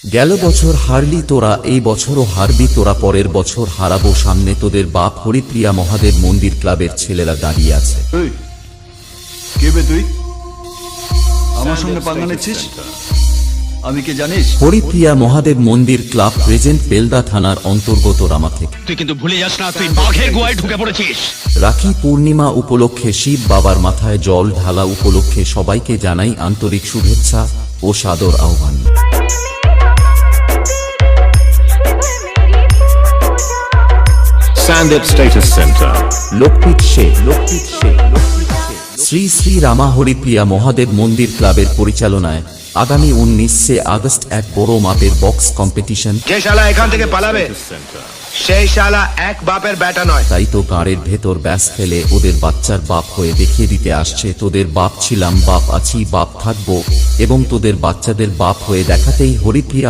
গেল বছর হারলি তোরা, এই বছরও হারবি তোরা, পরের বছর হারাবো। সামনে তোদের বাপ। হরিপ্রিয়া মহাদেব মন্দির ক্লাবের ছেলেরা দাঁড়িয়ে আছে। কে বে তুই? আমার সঙ্গে পাঙ্গা নিচ্ছিস? আমি কে জানিস? হরিপ্রিয়া মহাদেব মন্দির ক্লাব প্রেজেন্ট বেলদা থানার অন্তর্গত রামা থেকে। তুই কিন্তু ভুলে যাস না, তুই বাঘের গুহায় ঢুকে পড়েছিস। রাখি পূর্ণিমা উপলক্ষে শিব বাবার মাথায় জল ঢালা উপলক্ষে সবাইকে জানাই আন্তরিক শুভেচ্ছা ও সাদর আহ্বান। Sandip Status Center. লোকপিত সে শ্রী শ্রী রামা হরিপ্রিয়া মহাদেব মন্দির ক্লাবের পরিচালনায় আগামী 19 আগস্ট এক বড় মাপের বক্স কম্পিটিশন। যে শালা এখান থেকে পালাবে সেই শালা এক বাপের বেটা নয়। তাই তো কারের ভেতর ব্যাস ফেলে ওদের বাচ্চার বাপ হয়ে দেখিয়ে দিতে আসছে, তোদের বাপ ছিলাম, বাপ আছি, বাপ থাকবো এবং তোদের বাচ্চাদের বাপ হয়ে দেখাতেই হরিপ্রিয়া